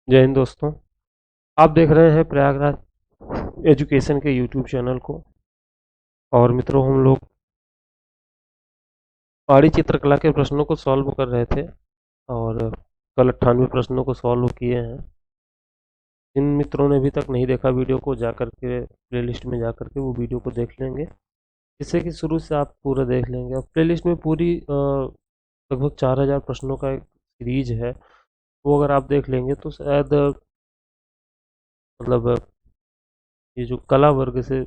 जय हिंद दोस्तों। आप देख रहे हैं प्रयागराज एजुकेशन के यूट्यूब चैनल को। और मित्रों, हम लोग पहाड़ी चित्रकला के प्रश्नों को सॉल्व कर रहे थे और कल 98 प्रश्नों को सॉल्व किए हैं। जिन मित्रों ने अभी तक नहीं देखा वीडियो को, जाकर के प्लेलिस्ट में जाकर के वो वीडियो को देख लेंगे, जिससे कि शुरू से आप पूरा देख लेंगे। और प्लेलिस्ट में पूरी लगभग 4000 प्रश्नों का एक सीरीज है। वो अगर आप देख लेंगे तो शायद मतलब ये जो कला वर्ग से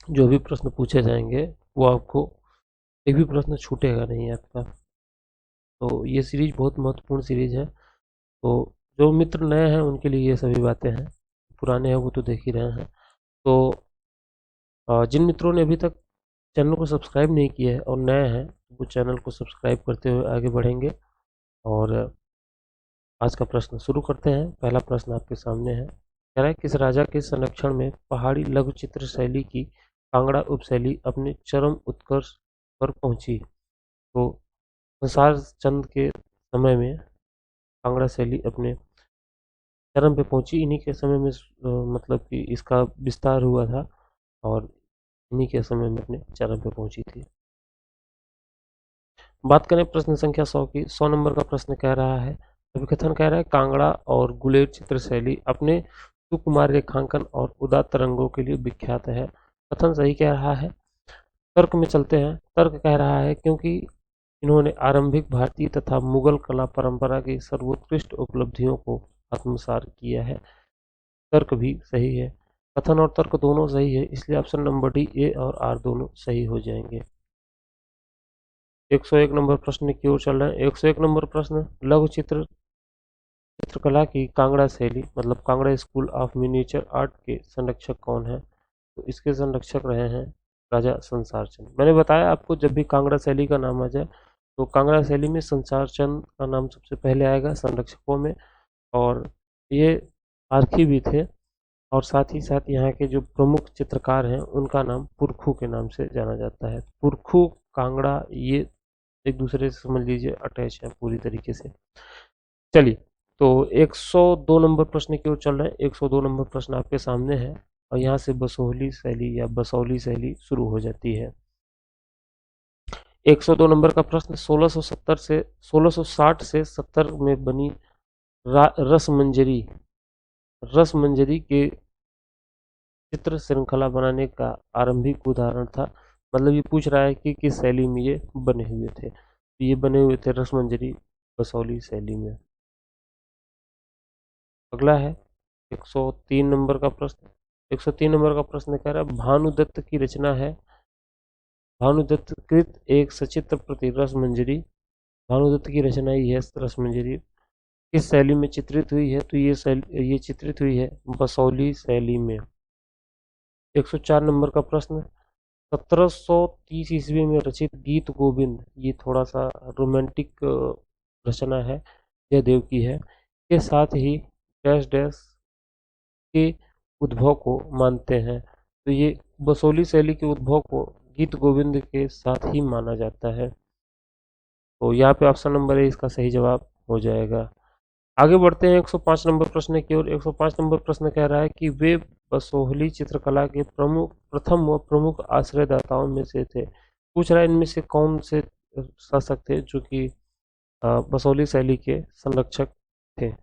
जो भी प्रश्न पूछे जाएंगे वो आपको एक भी प्रश्न छूटेगा नहीं आपका। तो ये सीरीज बहुत महत्वपूर्ण सीरीज है। तो जो मित्र नए हैं उनके लिए ये सभी बातें हैं, पुराने हैं वो तो देख ही रहे हैं। तो जिन मित्रों ने अभी तक चैनल को सब्सक्राइब नहीं किया है और नए हैं, वो चैनल को सब्सक्राइब करते हुए आगे बढ़ेंगे। और आज का प्रश्न शुरू करते हैं। पहला प्रश्न आपके सामने है, कह रहा है किस राजा के संरक्षण में पहाड़ी लघु चित्र शैली की कांगड़ा उपशैली अपने चरम उत्कर्ष पर पहुंची? तो संसार चंद के समय में कांगड़ा शैली अपने चरम पे पहुंची। इन्हीं के समय में मतलब कि इसका विस्तार हुआ था और इन्हीं के समय में अपने चरम पे पहुंची थी। बात करें प्रश्न संख्या 100 की, 100 नंबर का प्रश्न कह रहा है, अभिकथन कह रहा है कांगड़ा और गुलेर चित्र शैली अपने सुकुमार रेखांकन और उदात्त रंगों के लिए विख्यात है। कथन सही कह रहा है। तर्क में चलते हैं। तर्क कह रहा है क्योंकि इन्होंने आरंभिक भारतीय तथा मुगल कला परंपरा की सर्वोत्कृष्ट उपलब्धियों को आत्मसात किया है। तर्क भी सही है। कथन और तर्क दोनों सही है, इसलिए ऑप्शन नंबर डी, ए और आर दोनों सही हो जाएंगे। 101 नंबर प्रश्न की ओर चल रहे हैं। 101 नंबर प्रश्न, लघु चित्रकला की कांगड़ा शैली मतलब Kangra school of miniature art के संरक्षक कौन है? तो इसके संरक्षक रहे हैं राजा संसार चंद। मैंने बताया आपको, जब भी कांगड़ा शैली का नाम आ जाए तो कांगड़ा शैली में संसार चंद का नाम सबसे पहले आएगा संरक्षकों में। और ये आरखी भी थे, और साथ ही साथ यहाँ के जो प्रमुख चित्रकार हैं उनका नाम पुरखू के नाम से जाना जाता है। पुरखू, कांगड़ा, ये एक दूसरे से समझ लीजिए अटैच है पूरी तरीके से। चलिए, तो 102 नंबर प्रश्न की ओर चल रहे हैं। 102 नंबर प्रश्न आपके सामने है और यहाँ से बसोहली शैली या बसौली शैली शुरू हो जाती है। 102 नंबर का प्रश्न, 1660 से 70 में बनी रसमंजरी के चित्र श्रृंखला बनाने का आरंभिक उदाहरण था। मतलब ये पूछ रहा है कि किस शैली में ये बने हुए थे। तो ये बने हुए थे रसमंजरी बसौली शैली में। अगला है 103 नंबर का प्रश्न। 103 नंबर का प्रश्न कह रहा है भानुदत्त की रचना है, भानुदत्त कृत एक सचित्र प्रति रसमंजरी। भानुदत्त की रचना ही है रसमंजरी। किस शैली में चित्रित हुई है? तो ये चित्रित हुई है बसौली शैली में। 104 नंबर का प्रश्न, 1730 ईस्वी में रचित गीत गोविंद, ये थोड़ा सा रोमांटिक रचना है, जयदेव की है, के साथ ही डैश डैश के उद्भव को मानते हैं। तो ये बसोली शैली के उद्भव को गीत गोविंद के साथ ही माना जाता है। तो यहाँ पे ऑप्शन नंबर ए इसका सही जवाब हो जाएगा। आगे बढ़ते हैं 105 नंबर प्रश्न की ओर। 105 नंबर प्रश्न कह रहा है कि वे बसोहली चित्रकला के प्रथम व प्रमुख आश्रयदाताओं में से थे। पूछ रहा है इनमें से कौन से शासक थे जो कि बसोहली शैली के संरक्षक थे?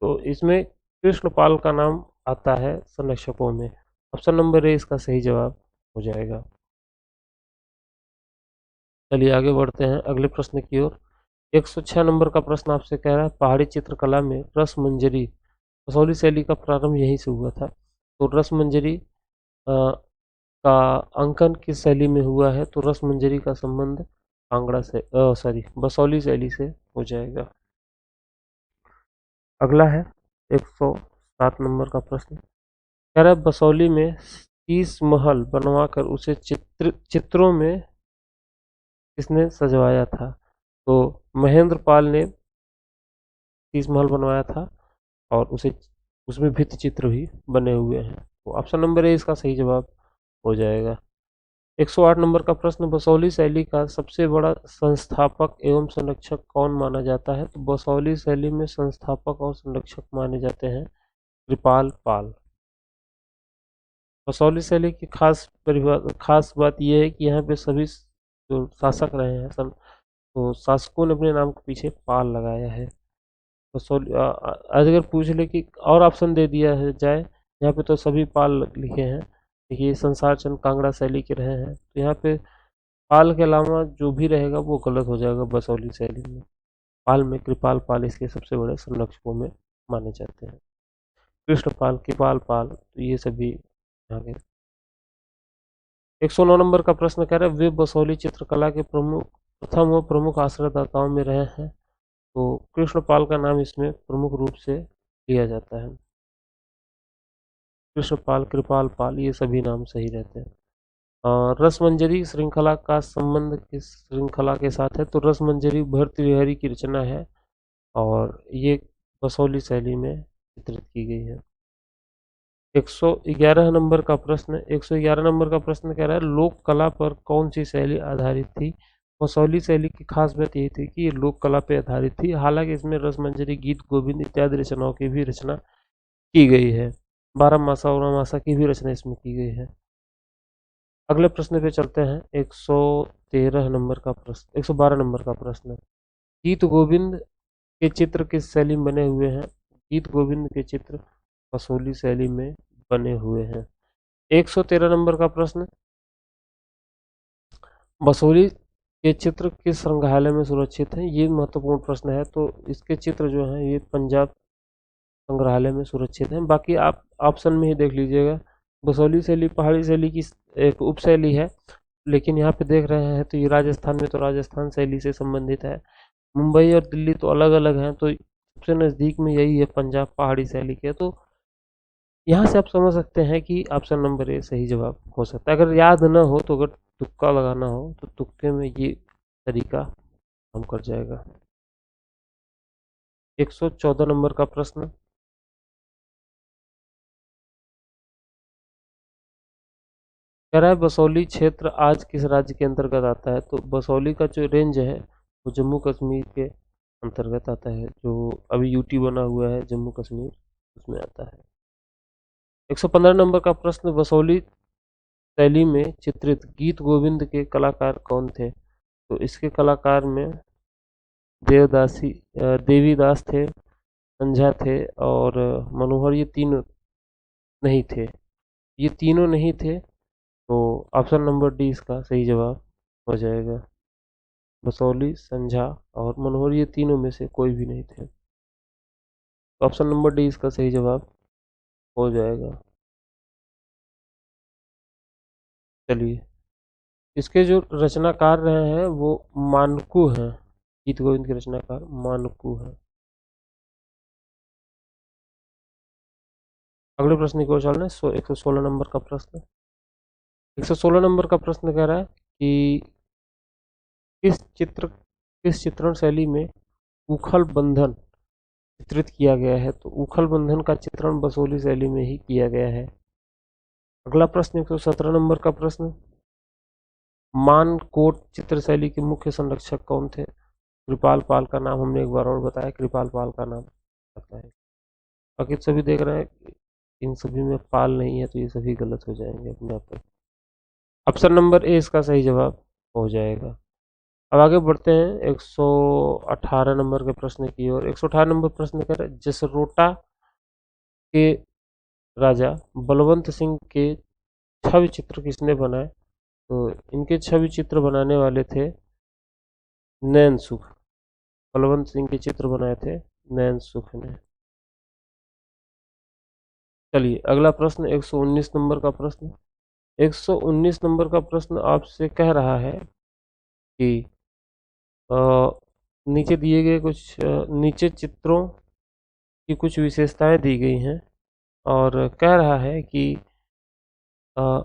तो इसमें कृष्णपाल का नाम आता है संरक्षकों में। ऑप्शन नंबर ए इसका सही जवाब हो जाएगा। चलिए आगे बढ़ते हैं अगले प्रश्न की ओर। 106 नंबर का प्रश्न आपसे कह रहा है पहाड़ी चित्रकला में रसमंजरी बसौली शैली का प्रारंभ यहीं से हुआ था। तो रसमंजरी का अंकन किस शैली में हुआ है? तो रसमंजरी का संबंध कांगड़ा से सॉरी बसौली शैली से हो जाएगा। अगला है 107 नंबर का प्रश्न, कह रहा है बसौली में शीश महल बनवाकर उसे चित्रों में किसने सजवाया था? तो महेंद्र पाल ने शीश महल बनवाया था और उसे उसमें भित्ति चित्र भी बने हुए हैं। तो ऑप्शन नंबर ए इसका सही जवाब हो जाएगा। 108 नंबर का प्रश्न, बसौली शैली का सबसे बड़ा संस्थापक एवं संरक्षक कौन माना जाता है? तो बसौली शैली में संस्थापक और संरक्षक माने जाते हैं कृपाल पाल। बसौली शैली की खास बात यह है कि यहाँ पे सभी जो शासक रहे हैं तो शासकों ने अपने नाम के पीछे पाल लगाया है। बसौली अगर पूछ ले कि और ऑप्शन दे दिया है जाए, यहाँ पे तो सभी पाल लिखे हैं। देखिए संसार चंद कांगड़ा शैली के रहे हैं, तो यहाँ पे पाल के अलावा जो भी रहेगा वो गलत हो जाएगा बसौली शैली में। पाल में कृपाल पाल इसके सबसे बड़े संरक्षकों में माने जाते हैं। कृष्णपाल, कृपाल पाल, तो ये सभी यहाँ के। 109 नंबर का प्रश्न कह रहा है, वे बसौली चित्रकला के प्रथम व प्रमुख आश्रयदाताओं में रहे हैं। तो कृष्णपाल का नाम इसमें प्रमुख रूप से लिया जाता है। कृष्णपाल, कृपाल पाल, ये सभी नाम सही रहते हैं। रसमंजरी श्रृंखला का संबंध किस श्रृंखला के साथ है? तो रसमंजरी भर्तृहरि की रचना है और ये बसौली शैली में चित्रित की गई है। 111 नंबर का प्रश्न, 111 नंबर का प्रश्न कह रहा है, लोक कला पर कौन सी शैली आधारित थी? बसौली शैली की खास बात यही थी कि ये लोक कला पर आधारित थी। हालांकि इसमें रसमंजरी, गीत गोविंद इत्यादि रचनाओं की भी रचना की गई है। बारहमासा और उमामासा की भी रचना इसमें की गई है। अगले प्रश्न पे चलते हैं। 113 नंबर का प्रश्न, 112 नंबर का प्रश्न, गीत गोविंद के चित्र किस शैली में बने हुए हैं? गीत गोविंद के चित्र बसौली शैली में बने हुए हैं। 113 नंबर का प्रश्न, बसौली के चित्र किस संग्रहालय में सुरक्षित हैं? ये महत्वपूर्ण प्रश्न है। तो इसके चित्र जो हैं ये पंजाब संग्रहालय में सुरक्षित हैं। बाकी आप ऑप्शन में ही देख लीजिएगा। बसौली शैली पहाड़ी शैली की एक उप शैली है, लेकिन यहाँ पे देख रहे हैं तो ये राजस्थान में तो राजस्थान शैली से संबंधित है। मुंबई और दिल्ली तो अलग अलग हैं, तो सबसे नज़दीक में यही है पंजाब पहाड़ी शैली के। तो यहाँ से आप समझ सकते हैं कि ऑप्शन नंबर ए सही जवाब हो सकता है। अगर याद ना हो तो, अगर तुक्का लगाना हो तो तुक्के में ये तरीका काम कर जाएगा। 114 नंबर का प्रश्न, कह रहा है बसौली क्षेत्र आज किस राज्य के अंतर्गत आता है? तो बसौली का जो रेंज है वो जम्मू कश्मीर के अंतर्गत आता है। जो अभी यूटी बना हुआ है जम्मू कश्मीर, उसमें आता है। 115 नंबर का प्रश्न, बसौली शैली में चित्रित गीत गोविंद के कलाकार कौन थे? तो इसके कलाकार में देवीदास थे, संझा थे और मनोहर, ये तीनों नहीं थे। ये तीनों नहीं थे, तो ऑप्शन नंबर डी इसका सही जवाब हो जाएगा। बसौली, संझा और मनोहर, ये तीनों में से कोई भी नहीं थे। तो ऑप्शन नंबर डी इसका सही जवाब हो जाएगा। चलिए, इसके जो रचनाकार रहे हैं वो मानकू हैं। गीत गोविंद के रचनाकार मानकू हैं। अगले प्रश्न की ओर चल रहे हैं। 116 नंबर का प्रश्न, 116 नंबर का प्रश्न कह रहा है कि किस चित्रण शैली में उखल बंधन चित्रित किया गया है? तो उखल बंधन का चित्रण बसोली शैली में ही किया गया है। अगला प्रश्न 117 नंबर का प्रश्न, मानकोट चित्र शैली के मुख्य संरक्षक कौन थे? कृपाल पाल का नाम हमने एक बार और बताया, कृपाल पाल का नाम आता है। बाकी सभी देख रहे हैं इन सभी में पाल नहीं है, तो ये सभी गलत हो जाएंगे अपने आप पर। ऑप्शन नंबर ए इसका सही जवाब हो जाएगा। अब आगे बढ़ते हैं 118 नंबर के प्रश्न की ओर। 118 नंबर प्रश्न कर रहे हैं, जसरोटा के राजा बलवंत सिंह के छवि चित्र किसने बनाए? तो इनके छवि चित्र बनाने वाले थे नैन सुख। बलवंत सिंह के चित्र बनाए थे नैन सुख ने। चलिए अगला प्रश्न 119 नंबर का प्रश्न। 119 नंबर का प्रश्न आपसे कह रहा है कि अ, नीचे दिए गए कुछ नीचे चित्रों की कुछ विशेषताएं दी गई हैं और कह रहा है कि अ,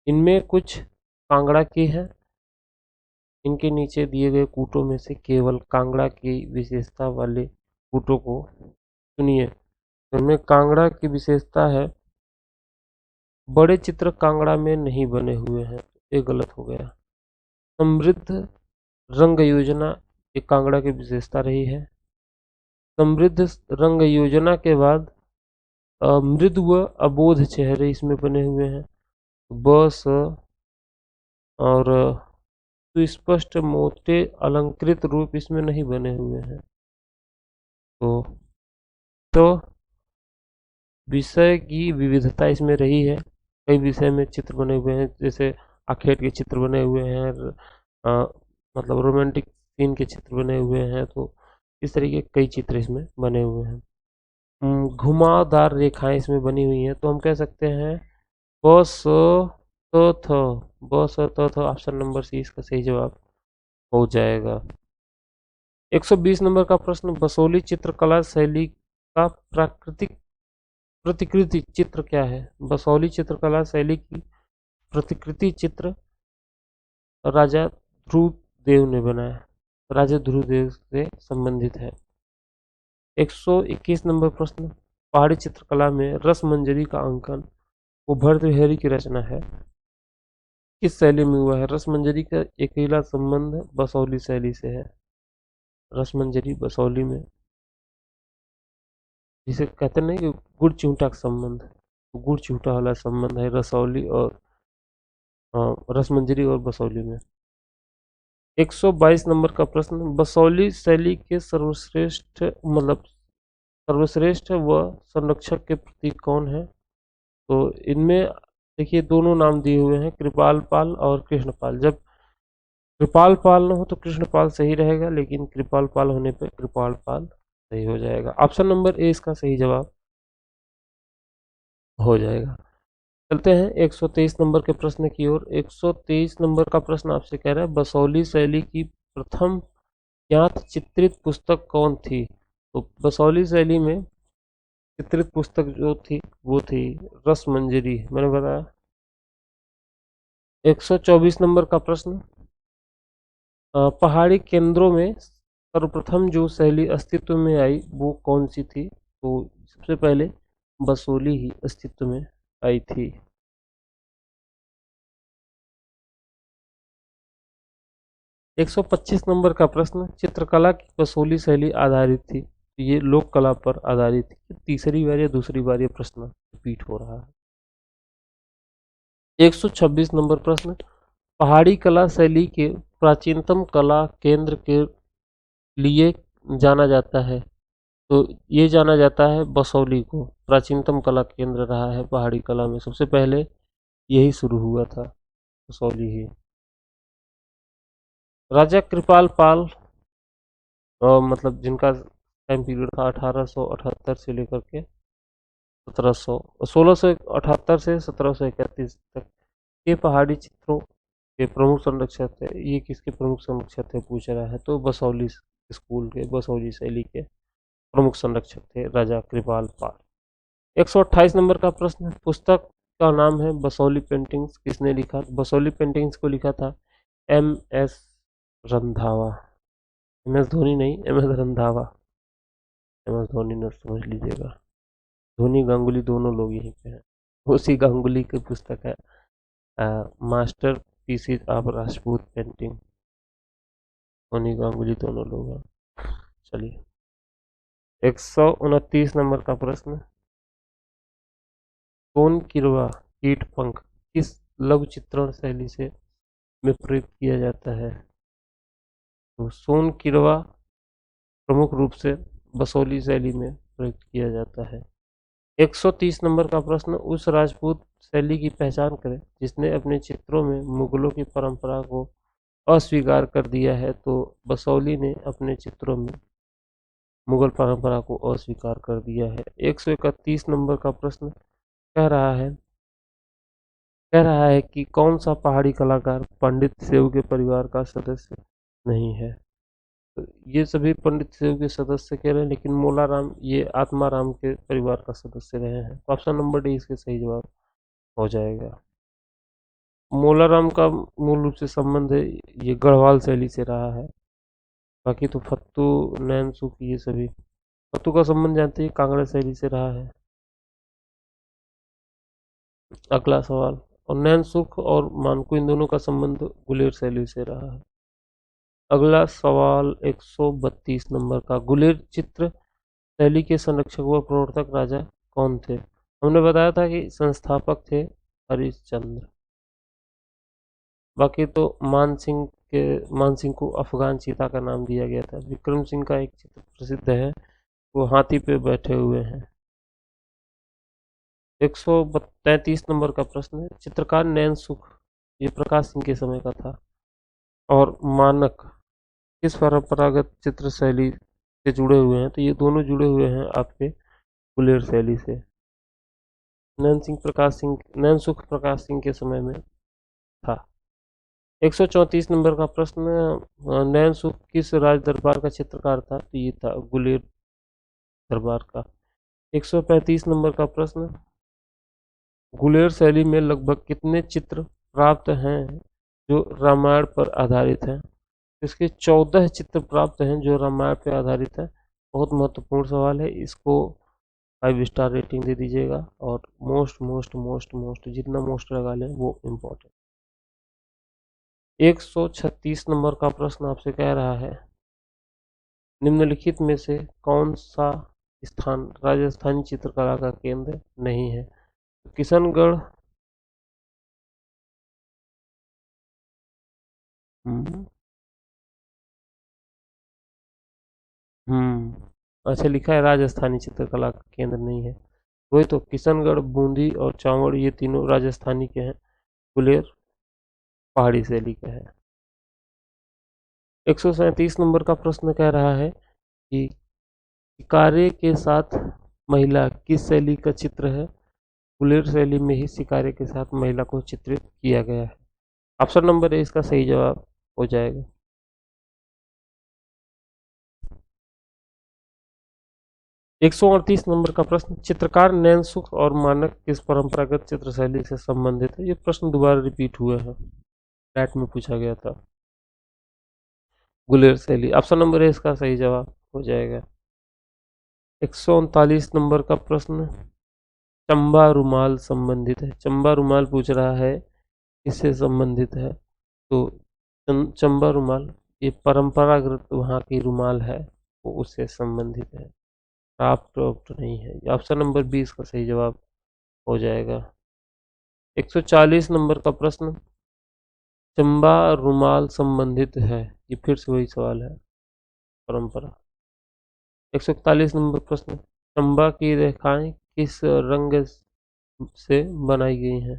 इनमें कुछ कांगड़ा की है। इनके नीचे दिए गए कूटों में से केवल कांगड़ा की विशेषता वाले कूटों को सुनिए। इनमें कांगड़ा की विशेषता है, बड़े चित्र कांगड़ा में नहीं बने हुए हैं। ये गलत हो गया। समृद्ध रंग योजना ये कांगड़ा की विशेषता रही है। समृद्ध रंग योजना के बाद मृदु व अबोध चेहरे इसमें बने हुए हैं। ब स और सुस्पष्ट मोटे अलंकृत रूप इसमें नहीं बने हुए हैं। तो विषय की विविधता इसमें रही है। कई विषय में चित्र बने हुए हैं, जैसे आखेट के चित्र बने हुए हैं, मतलब रोमांटिक सीन के चित्र बने हुए हैं। तो इस तरीके के कई चित्र इसमें बने हुए हैं। घुमावदार रेखाएं इसमें बनी हुई हैं, तो हम कह सकते हैं ब स त थ। ब स त थ ऑप्शन नंबर सी इसका सही जवाब हो जाएगा। 120 नंबर का प्रश्न, बसोली चित्रकला शैली का प्राकृतिक प्रतिकृति चित्र क्या है? बसोली चित्रकला शैली की प्रतिकृति चित्र राजा ध्रुव देव ने बनाया। राजा ध्रुव देव से संबंधित है। 121 नंबर प्रश्न, पहाड़ी चित्रकला में रस मंजरी का अंकन वो भर्तृहरि की रचना है। किस शैली में हुआ है? रस मंजरी का अकेला संबंध बसोली शैली से है। रस मंजरी बसोली में, जिसे कहते नहीं कि गुड़ चिमटा का संबंध, गुड़ चिमटा वाला संबंध है रसौली और रसमंजरी और बसोली में। 122 नंबर का प्रश्न, बसोली शैली के सर्वश्रेष्ठ व संरक्षक के प्रतीक कौन है? तो इनमें देखिए दोनों नाम दिए हुए हैं, कृपाल पाल और कृष्णपाल। जब कृपाल पाल न हो तो कृष्णपाल सही रहेगा, लेकिन कृपाल पाल होने पर कृपाल पाल सही हो जाएगा। ऑप्शन नंबर ए इसका सही जवाब हो जाएगा। चलते हैं 123 नंबर के प्रश्न की ओर। 123 नंबर का प्रश्न आपसे कह रहा है, बसोली शैली की प्रथम ज्ञात चित्रित पुस्तक कौन थी? तो बसोली शैली में चित्रित पुस्तक जो थी वो थी रस मंजरी, मैंने बताया। 124 नंबर का प्रश्न, पहाड़ी केंद्रों में सर्वप्रथम जो शैली अस्तित्व में आई वो कौन सी थी? तो सबसे पहले बसोली ही अस्तित्व में आई थी। 125 नंबर का प्रश्न, चित्रकला की बसोली शैली आधारित थी, ये लोक कला पर आधारित थी। तीसरी बार या दूसरी बार ये प्रश्न रिपीट हो रहा है। 126 नंबर प्रश्न, पहाड़ी कला शैली के प्राचीनतम कला केंद्र के लिए जाना जाता है। तो ये जाना जाता है बसोली को प्राचीनतम कला केंद्र रहा है। पहाड़ी कला में सबसे पहले यही शुरू हुआ था, बसोली ही। राजा कृपाल पाल मतलब जिनका टाइम पीरियड था 1878 से लेकर के 1678 से 1731 तक, ये पहाड़ी चित्रों के प्रमुख संरक्षक थे। ये किसके प्रमुख संरक्षक थे पूछ रहा है, तो बसोली स्कूल के, बसोली शैली के प्रमुख संरक्षक थे राजा कृपाल पाल। 128 नंबर का प्रश्न, पुस्तक का नाम है बसोली पेंटिंग्स, किसने लिखा? बसोली पेंटिंग्स को लिखा था M S Randhawa. M S Dhoni नहीं, M S Randhawa. M S Dhoni न समझ लीजिएगा, धोनी गांगुली दोनों लोग यहीं पे हैं। उसी गांगुली की पुस्तक है master PCs of Rajput painting. Dhoni Ganguly दोनों लोग हैं। चलिए 129 नंबर का प्रश्न, सोन किरवा कीट पंख किस लघु चित्रण शैली से में प्रयुक्त किया जाता है? तो सोन किरवा प्रमुख रूप से बसोली शैली में प्रयुक्त किया जाता है। 130 नंबर का प्रश्न, उस राजपूत शैली की पहचान करें जिसने अपने चित्रों में मुगलों की परंपरा को अस्वीकार कर दिया है। तो बसोली ने अपने चित्रों में मुगल परंपरा को अस्वीकार कर दिया है। 131 नंबर का प्रश्न कह रहा है कि कौन सा पहाड़ी कलाकार पंडित सेव के परिवार का सदस्य नहीं है? तो ये सभी पंडित सेव के सदस्य कह रहे हैं, लेकिन मोलाराम ये आत्माराम के परिवार का सदस्य रहे हैं। तो ऑप्शन नंबर डी इसके सही जवाब हो जाएगा। मोलाराम का मूल रूप से संबंध है ये गढ़वाल शैली से रहा है। बाकी तो फत्तू नैन सूखी ये सभी, फत्तू का संबंध जानते हैं कांगड़ा शैली से रहा है। अगला सवाल, और नैनसुख और मानकू इन दोनों का संबंध गुलेर शैली से रहा है। अगला सवाल 132 नंबर का, गुलेर चित्र शैली के संरक्षक व प्रवर्तक राजा कौन थे? हमने बताया था कि संस्थापक थे हरिश्चंद्र। बाकी तो मान सिंह को अफगान चीता का नाम दिया गया था। विक्रम सिंह का एक चित्र प्रसिद्ध है, वो हाथी पे बैठे हुए हैं। 133 नंबर का प्रश्न है, चित्रकार नैन सुख ये प्रकाश सिंह के समय का था, और मानक किस परंपरागत चित्र शैली से जुड़े हुए हैं? तो ये दोनों जुड़े हुए हैं आपके गुलेर शैली से। नैन सुख प्रकाश सिंह के समय में था। 134 नंबर का प्रश्न, नैन सुख किस राज दरबार का चित्रकार था? तो ये था गुलेर दरबार का। 135 नंबर का प्रश्न, गुलेर शैली में लगभग कितने चित्र प्राप्त हैं जो रामायण पर आधारित हैं? इसके 14 चित्र प्राप्त हैं जो रामायण पर आधारित है। बहुत महत्वपूर्ण सवाल है, इसको 5 स्टार रेटिंग दे दीजिएगा, और मोस्ट मोस्ट मोस्ट मोस्ट जितना मोस्ट लगा लें वो इम्पोर्टेंट। 136 नंबर का प्रश्न आपसे कह रहा है, निम्नलिखित में से कौन सा स्थान राजस्थानी चित्रकला का केंद्र नहीं है? किशनगढ़, हम्म अच्छा लिखा है राजस्थानी चित्रकला का केंद्र नहीं है। वही तो, किशनगढ़, बूंदी और चावड़ ये तीनों राजस्थानी के हैं, गुलेर पहाड़ी शैली का है। 137 नंबर का प्रश्न कह रहा है कि शिकारे के साथ महिला किस शैली का चित्र है? गुलेर शैली में ही शिकारे के साथ महिला को चित्रित किया गया है। ऑप्शन नंबर ए इसका सही जवाब हो जाएगा। 138 नंबर का प्रश्न, चित्रकार नैन सुख और मानक किस परंपरागत चित्र शैली से संबंधित है? ये प्रश्न दोबारा रिपीट हुआ है, टैट में पूछा गया था। गुलेर शैली, ऑप्शन नंबर ए इसका सही जवाब हो जाएगा। 139 नंबर का प्रश्न, चंबा रुमाल संबंधित है। चंबा रुमाल पूछ रहा है, इससे संबंधित है। तो चंबा रुमाल ये परंपरागत वहाँ की रुमाल है, वो उससे संबंधित है, क्राफ्ट नहीं है। ऑप्शन नंबर 20 का सही जवाब हो जाएगा। 140 नंबर का प्रश्न, चंबा रुमाल संबंधित है, ये फिर से वही सवाल है, परंपरा। 141 नंबर प्रश्न, चंबा की रेखाएं किस रंग से बनाई गई हैं?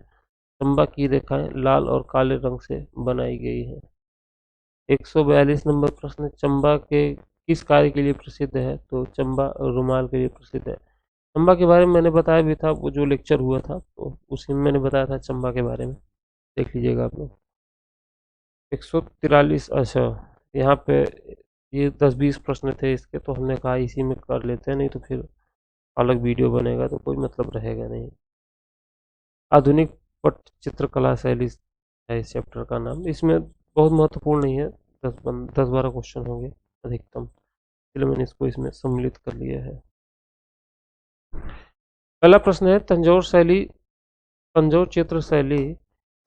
चंबा की रेखाएं लाल और काले रंग से बनाई गई हैं। 142 नंबर प्रश्न, चंबा के किस कार्य के लिए प्रसिद्ध है? तो चंबा रुमाल के लिए प्रसिद्ध है। चंबा के बारे में मैंने बताया भी था, वो जो लेक्चर हुआ था तो उसी में मैंने बताया था चंबा के बारे में, देख लीजिएगा आप लोग। 143, अच्छा यहाँ पे ये 10-20 प्रश्न थे इसके, तो हमने कहा इसी में कर लेते हैं, नहीं तो फिर अलग वीडियो बनेगा तो कोई मतलब रहेगा नहीं। आधुनिक पट चित्रकला शैली है इस चैप्टर का नाम। इसमें बहुत महत्वपूर्ण नहीं है, 10-12 क्वेश्चन होंगे अधिकतम, इसलिए मैंने इसको इसमें सम्मिलित कर लिया है। पहला प्रश्न है, तंजौर चित्र शैली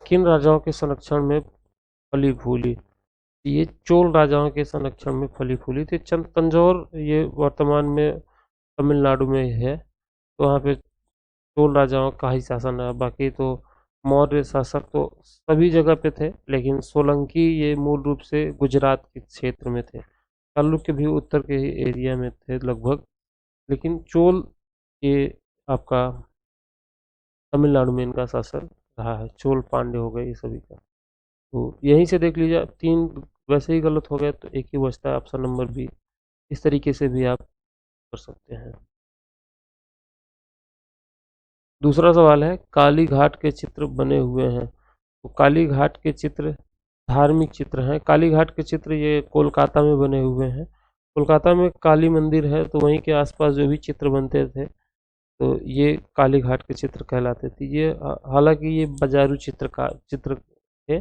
किन राजाओं के संरक्षण में फली फूली? ये चोल राजाओं के संरक्षण में फली फूली थी। तंजौर ये वर्तमान में तमिलनाडु में है, तो वहाँ पे चोल राजाओं का ही शासन है। बाकी तो मौर्य शासक तो सभी जगह पे थे, लेकिन सोलंकी ये मूल रूप से गुजरात के क्षेत्र में थे। चालुक्य भी उत्तर के ही एरिया में थे लगभग, लेकिन चोल ये आपका तमिलनाडु में इनका शासन रहा है। चोल पांड्य हो गए ये सभी का, तो यहीं से देख लीजिए। 3 वैसे ही गलत हो गए तो एक ही बचता है, ऑप्शन नंबर बी। इस तरीके से भी आप कर सकते हैं। दूसरा सवाल है, काली घाट के चित्र बने हुए हैं। तो काली घाट के चित्र धार्मिक चित्र हैं। काली घाट के चित्र ये कोलकाता में बने हुए हैं। कोलकाता में काली मंदिर है, तो वहीं के आसपास जो भी चित्र बनते थे तो ये काली घाट के चित्र कहलाते थे। ये हालांकि ये बाजारू चित्र थे,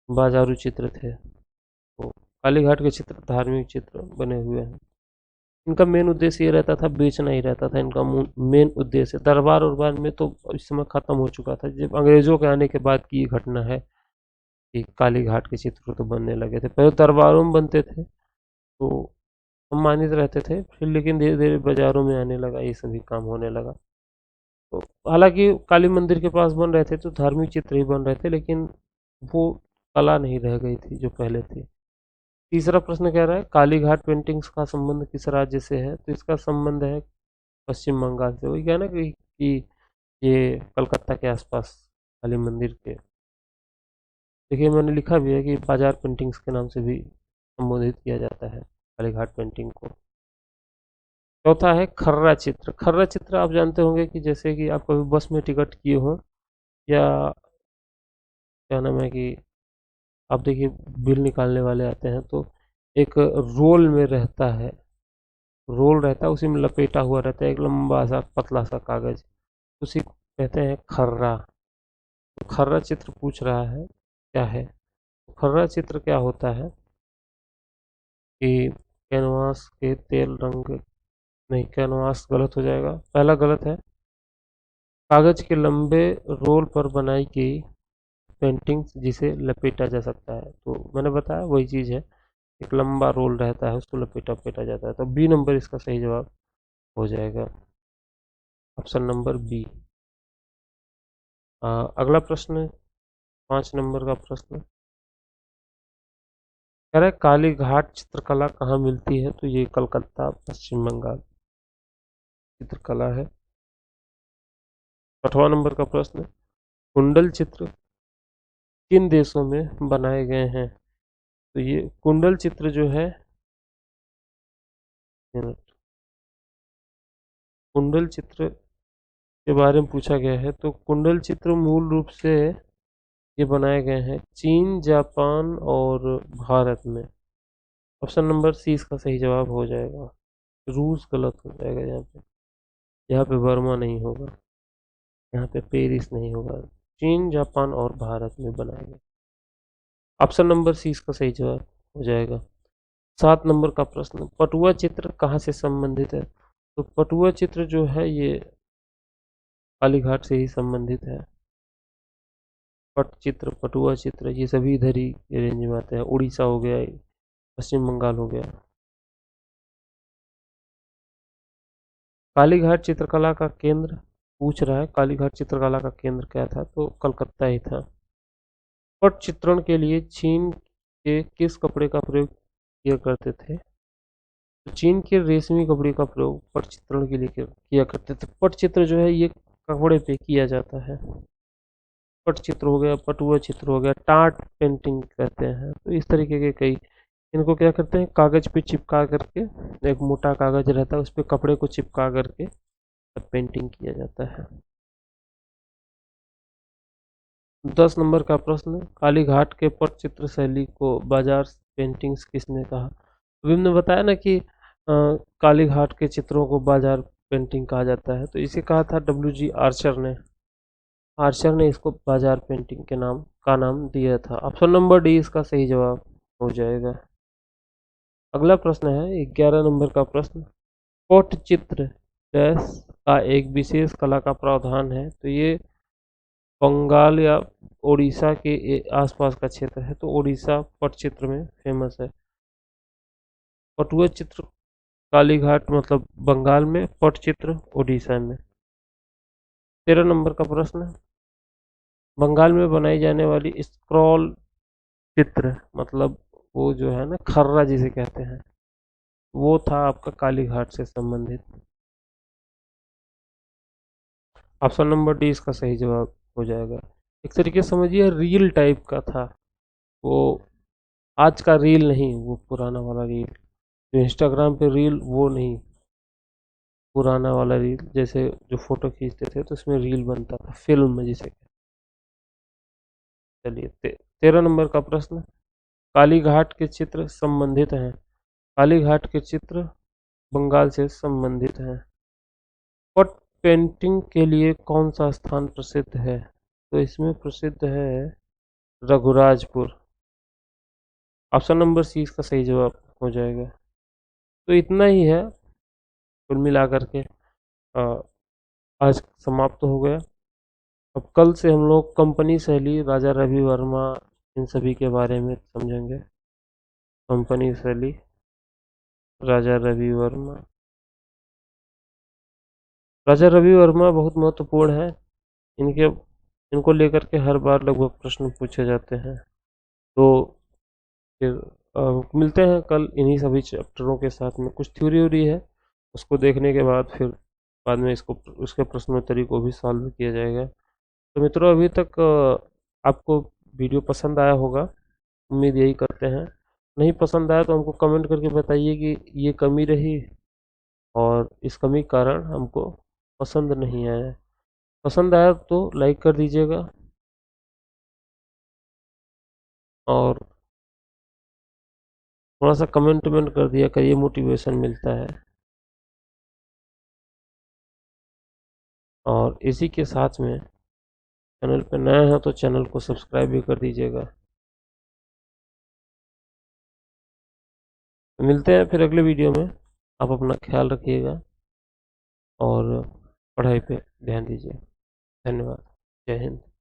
बाजारू चित्र थे। तो काली घाट के चित्र धार्मिक चित्र बने हुए हैं। इनका मेन उद्देश्य ये रहता था, बेचना ही रहता था इनका मेन उद्देश्य। दरबार उरबार में तो इस समय खत्म हो चुका था, जब अंग्रेजों के आने के बाद की ये घटना है कि काली घाट के चित्र तो बनने लगे थे। पहले दरबारों में बनते थे तो सम्मानित रहते थे, फिर लेकिन धीरे धीरे बाजारों में आने लगा, ये सभी काम होने लगा। तो हालांकि काली मंदिर के पास बन रहे थे तो धार्मिक चित्र ही बन रहे थे, लेकिन वो कला नहीं रह गई थी जो पहले थी। तीसरा प्रश्न कह रहा है काली घाट पेंटिंग्स का संबंध किस राज्य से है, तो इसका संबंध है पश्चिम बंगाल से। वही क्या ना कि ये कलकत्ता के आसपास काली मंदिर के। देखिए मैंने लिखा भी है कि बाजार पेंटिंग्स के नाम से भी संबोधित किया जाता है काली घाट पेंटिंग को। चौथा है खर्रा चित्र। खर्रा चित्र आप जानते होंगे कि जैसे कि आप कभी बस में टिकट किए हो, या क्या नाम है कि आप देखिए बिल निकालने वाले आते हैं तो एक रोल में रहता है, रोल रहता है, उसी में लपेटा हुआ रहता है एक लंबा सा पतला सा कागज, उसी को कहते हैं खर्रा। तो खर्रा चित्र पूछ रहा है क्या है। तो खर्रा चित्र क्या होता है कि कैनवास के तेल रंग, नहीं कैनवास गलत हो जाएगा, पहला गलत है। कागज के लंबे रोल पर बनाई गई पेंटिंग जिसे लपेटा जा सकता है, तो मैंने बताया वही चीज़ है, एक लंबा रोल रहता है उसको लपेटा पेटा जाता है। तो बी नंबर इसका सही जवाब हो जाएगा, ऑप्शन नंबर बी। अगला प्रश्न 5 नंबर का प्रश्न कह रहा है काली घाट चित्रकला कहाँ मिलती है, तो ये कलकत्ता पश्चिम बंगाल चित्रकला है। 8वां नंबर का प्रश्न कुंडल चित्र किन देशों में बनाए गए हैं, तो ये कुंडल चित्र जो है, कुंडल चित्र के बारे में पूछा गया है, तो कुंडल चित्र मूल रूप से ये बनाए गए हैं चीन, जापान और भारत में। ऑप्शन नंबर सी इसका सही जवाब हो जाएगा। रूस गलत हो जाएगा यहाँ पे, यहाँ पे बर्मा नहीं होगा, यहाँ पे पेरिस नहीं होगा, चीन, जापान और भारत में बनाए गए। ऑप्शन नंबर सी इसका सही जवाब हो जाएगा। 7 नंबर का प्रश्न पटुआ चित्र कहाँ से संबंधित है, तो पटुआ चित्र जो है ये कालीघाट से ही संबंधित है। पट चित्र, पटुआ चित्र ये सभी इधर ही रेंज में आते हैं, उड़ीसा हो गया, पश्चिम बंगाल हो गया। कालीघाट चित्रकला का केंद्र पूछ रहा है, कालीघाट चित्रकला का केंद्र क्या था, तो कलकत्ता ही था। पट चित्रण के लिए चीन के किस कपड़े का प्रयोग किया करते थे, तो चीन के रेशमी कपड़े का प्रयोग पट चित्रण के लिए किया करते थे। पट चित्र जो है ये कपड़े पे किया जाता है। पट चित्र हो गया, पटुआ चित्र हो गया, टाट पेंटिंग कहते हैं, तो इस तरीके के कई, इनको क्या करते हैं कागज पे चिपका करके, एक मोटा कागज रहता है उस पर कपड़े को चिपका करके पेंटिंग किया जाता है। 10 नंबर का प्रश्न कालीघाट के पटचित्र शैली को बाजार पेंटिंग्स किसने कहा, अभी हमने बताया ना कि कालीघाट के चित्रों को बाजार पेंटिंग कहा जाता है, तो इसे कहा था डब्ल्यू जी आर्चर ने। आर्चर ने इसको बाजार पेंटिंग के नाम का नाम दिया था। ऑप्शन नंबर डी इसका सही जवाब हो जाएगा। अगला प्रश्न है 11 नंबर का प्रश्न पटचित्र डैश का एक विशेष कला का प्रावधान है, तो ये बंगाल या उड़ीसा के आसपास का क्षेत्र है, तो उड़ीसा पटचित्र में फेमस है। पटुआ चित्र कालीघाट मतलब बंगाल में, पटचित्र उड़ीसा में। 13 नंबर का प्रश्न बंगाल में बनाई जाने वाली स्क्रॉल चित्र मतलब वो जो है ना खर्रा जिसे कहते हैं, वो था आपका कालीघाट से संबंधित। ऑप्शन नंबर डी इसका सही जवाब हो जाएगा। एक तरीके से समझिए रील टाइप का था वो, आज का रील नहीं, वो पुराना वाला रील जो इंस्टाग्राम पे रील, वो नहीं, पुराना वाला रील जैसे जो फोटो खींचते थे तो उसमें रील बनता था, फिल्म जिसे कहते। चलिए 13 नंबर का प्रश्न कालीघाट के चित्र संबंधित हैं, कालीघाट के चित्र बंगाल से संबंधित हैं। पट पेंटिंग के लिए कौन सा स्थान प्रसिद्ध है, तो इसमें प्रसिद्ध है रघुराजपुर। ऑप्शन नंबर सी इसका सही जवाब हो जाएगा। तो इतना ही है कुल मिला करके आज समाप्त हो गया। अब कल से हम लोग कंपनी शैली, राजा रवि वर्मा, इन सभी के बारे में समझेंगे। कंपनी शैली, राजा रवि वर्मा। राजा रवि वर्मा बहुत महत्वपूर्ण है। इनके इनको लेकर के हर बार लगभग प्रश्न पूछे जाते हैं। तो फिर मिलते हैं कल इन्हीं सभी चैप्टरों के साथ में। कुछ थ्योरी व्योरी है, उसको देखने के बाद फिर बाद में इसको उसके प्रश्नोत्तरी को भी सॉल्व किया जाएगा। तो मित्रों, अभी तक आपको वीडियो पसंद आया होगा, उम्मीद यही करते हैं। नहीं पसंद आया तो हमको कमेंट करके बताइए कि ये कमी रही और इस कमी के कारण हमको पसंद नहीं आया। पसंद आया तो लाइक कर दीजिएगा और थोड़ा सा कमेंट वमेंट कर दिया करिए, मोटिवेशन मिलता है। और इसी के साथ में चैनल पे नया है तो चैनल को सब्सक्राइब भी कर दीजिएगा। तो मिलते हैं फिर अगले वीडियो में। आप अपना ख्याल रखिएगा और पढ़ाई पे ध्यान दीजिए। धन्यवाद। जय हिंद।